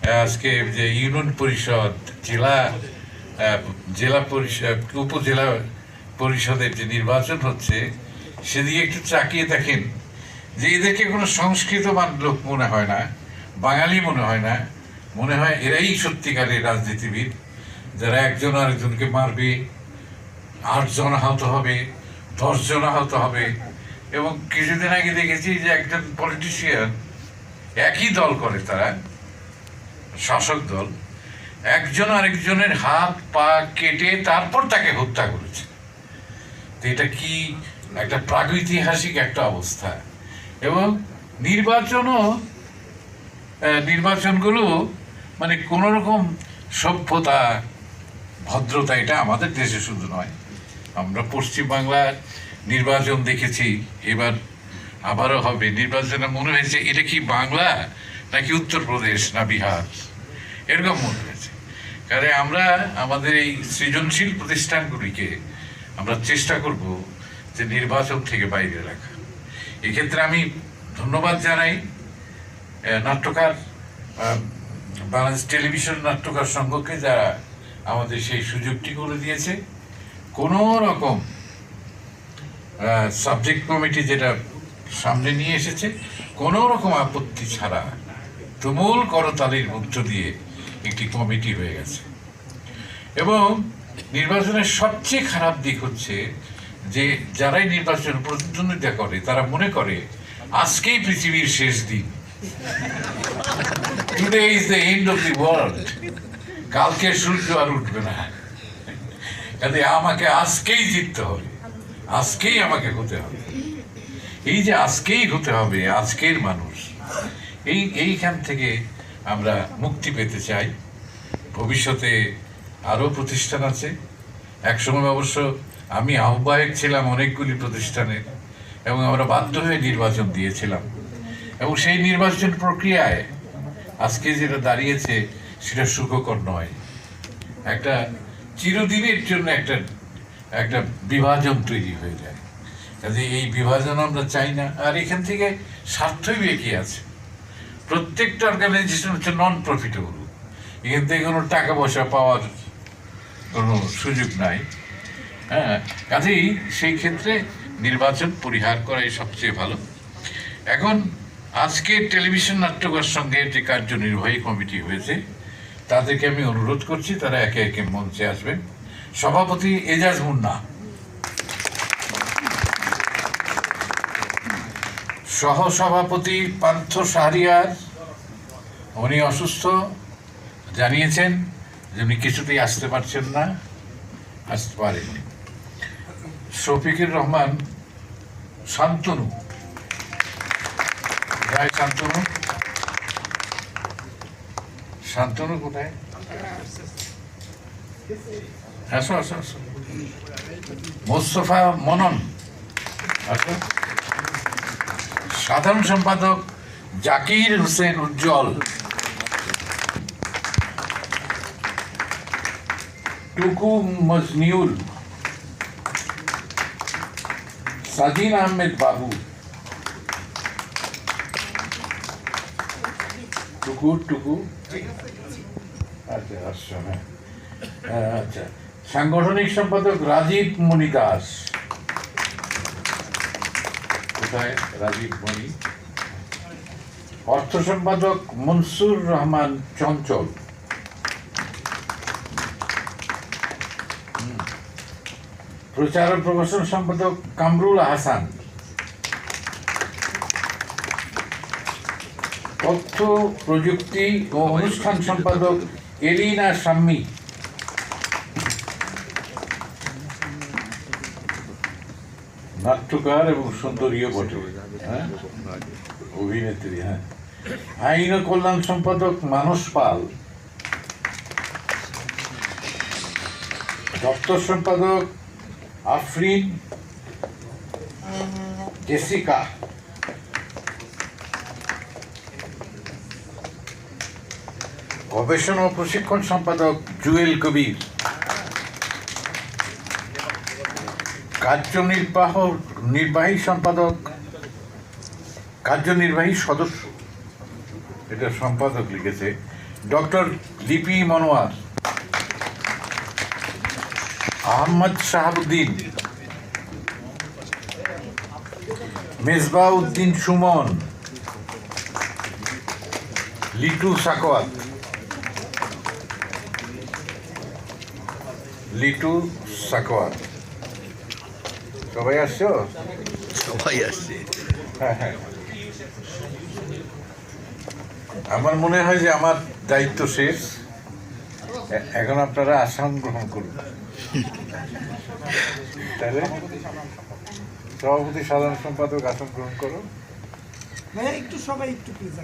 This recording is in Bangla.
আজকে যে ইউনিয়ন পরিষদ, জেলা জেলা পরিষদ, উপজেলা পরিষদের যে নির্বাচন হচ্ছে, সেদিকে একটু তাকিয়ে দেখেন যে এদেরকে কোনো সংস্কৃতবান লোক মনে হয় না, বাঙালি মনে হয় না, মনে হয় এরাই সত্যিকারের রাজনীতিবিদ, যারা একজন আরেকজনকে মারবে, 8 জন আহত হবে, 10 জন আহত হবে। এবং কিছুদিন আগে দেখেছি যে একজন পলিটিশিয়ান, একই দল করে তারা, শাসক দল, একজন আরেকজনের হাত পা কেটে তারপর তাকে হত্যা করেছে। তো এটা কি একটা প্রাগৈতিহাসিক একটা অবস্থা। এবং নির্বাচনগুলো মানে কোন রকম সভ্যতা, ভদ্রতা, এটা আমাদের দেশে শুধু নয়, আমরা পশ্চিম বাংলার নির্বাচন দেখেছি, এবার আবারও হবে। নির্বাচনে মনে হয়েছে এটা কি বাংলা নাকি উত্তরপ্রদেশ না বিহার, এরকম মনে হয়েছে। কারণ আমরা আমাদের এই সৃজনশীল প্রতিষ্ঠানগুলিকে আমরা চেষ্টা করব যে নির্বাচন থেকে বাইরে রাখা। এক্ষেত্রে আমি ধন্যবাদ জানাই নাট্যকার, বাংলাদেশ টেলিভিশন নাট্যকার সংঘকে, যারা আমাদের সেই সুযোগটি করে দিয়েছে। কোনো রকম সাবজেক্ট কমিটি যেটা সামনে নিয়ে এসেছে, কোনো রকম আপত্তি ছাড়া তুমুল করতালির মধ্য দিয়ে একটি কমিটি হয়ে গেছে। এবং নির্বাচনের সবচেয়ে খারাপ দিক হচ্ছে যে যারাই নির্বাচন প্রতিদ্বন্দ্বিতা করে তারা মনে করে আজকেই পৃথিবীর শেষ দিন, today is the end of the world, কালকে সূর্য আর উঠবে না, কাজে আমাকে আজকেই জিততে হবে, আজকেই আমাকে হতে হবে। এই যে আজকেই হতে হবে, আজকের মানুষ, এইখান থেকে আমরা মুক্তি পেতে চাই। ভবিষ্যতে আরও প্রতিষ্ঠান আছে। একসময় অবশ্য আমি আহ্বায়ক ছিলাম অনেকগুলি প্রতিষ্ঠানের, এবং আমরা বাধ্য হয়ে নির্বাচন দিয়েছিলাম। এবং সেই নির্বাচন প্রক্রিয়ায় আজকে যেটা দাঁড়িয়েছে সেটা সুখকর নয়। একটা চিরদিনের জন্য একটা বিভাজন তৈরি হয়ে যায়। কাজে এই বিভাজন আমরা চাই না। আর এখান থেকে স্বার্থই বেঁকে আছে। প্রত্যেকটা অর্গানাইজেশন হচ্ছে নন প্রফিটেবল, এখান থেকে কোনো টাকা পয়সা পাওয়ার কোনো সুযোগ নাই। হ্যাঁ, কাজেই সেই ক্ষেত্রে নির্বাচন পরিহার করাই সবচেয়ে ভালো। এখন আজকে টেলিভিশন নাট্যকার সঙ্গে যে কার্যনির্বাহী কমিটি হয়েছে, তাদেরকে আমি অনুরোধ করছি তারা একে একে মঞ্চে আসবেন। সভাপতি এজাজ মুন্না, সহসভাপতি পান্থ শাহরিয়ার, উনি অসুস্থ, জানিয়েছেন যে উনি কিছুতেই আসতে পারছেন না, আসতে পারেননি। শফিকুর রহমান শান্তনু, জয় শান্তনু, শান্তনু কোথায়? আসো আসো আসো। মোস্তফা মনন, আসো। সাধারণ সম্পাদক জাকির হোসেন উজ্জ্বল, টুকু মজনিউল, সাজিন আহমেদ বাবু, টুকু আচ্ছা আচ্ছা, হ্যাঁ আচ্ছা। সাংগঠনিক সম্পাদক রাজীব মণি দাস, কোথায় রাজীব মণি? অর্থ সম্পাদক মনসুর রহমান চঞ্চল, প্রচার ও প্রকাশন সম্পাদক কামরুল হাসান, তথ্য প্রযুক্তি ও অনুষ্ঠান সম্পাদক এলিনা শাম্মী, নাট্যকার এবং সুন্দরীও বটে, হ্যাঁ অভিনেত্রী, হ্যাঁ। আইন ও কল্যাণ সম্পাদক মানস পাল, দপ্তর সম্পাদক আফরিন জেসিকা, গবেষণা ও প্রশিক্ষণ সম্পাদক জুয়েল কবির, কার্যনির্বাহী সম্পাদক, কার্যনির্বাহী সদস্য, এটা সম্পাদক লিখেছে, ডক্টর লিপি মনোয়ার, আহমদ শাহাবুদ্দিন, মেজবা উদ্দিন সুমন, লিটু সাকোয়াত, লিটু সাকোয়াত, সবাই আসছো? সবাই আসছে। হ্যাঁ হ্যাঁ, আমার মনে হয় যে আমার দায়িত্ব শেষ, এখন আপনারা আসন গ্রহণ করুন। তাহলে সভাপতি সাধারণ সম্পাদক আসন গ্রহণ করো। একটু সবাই একটু প্লিজ।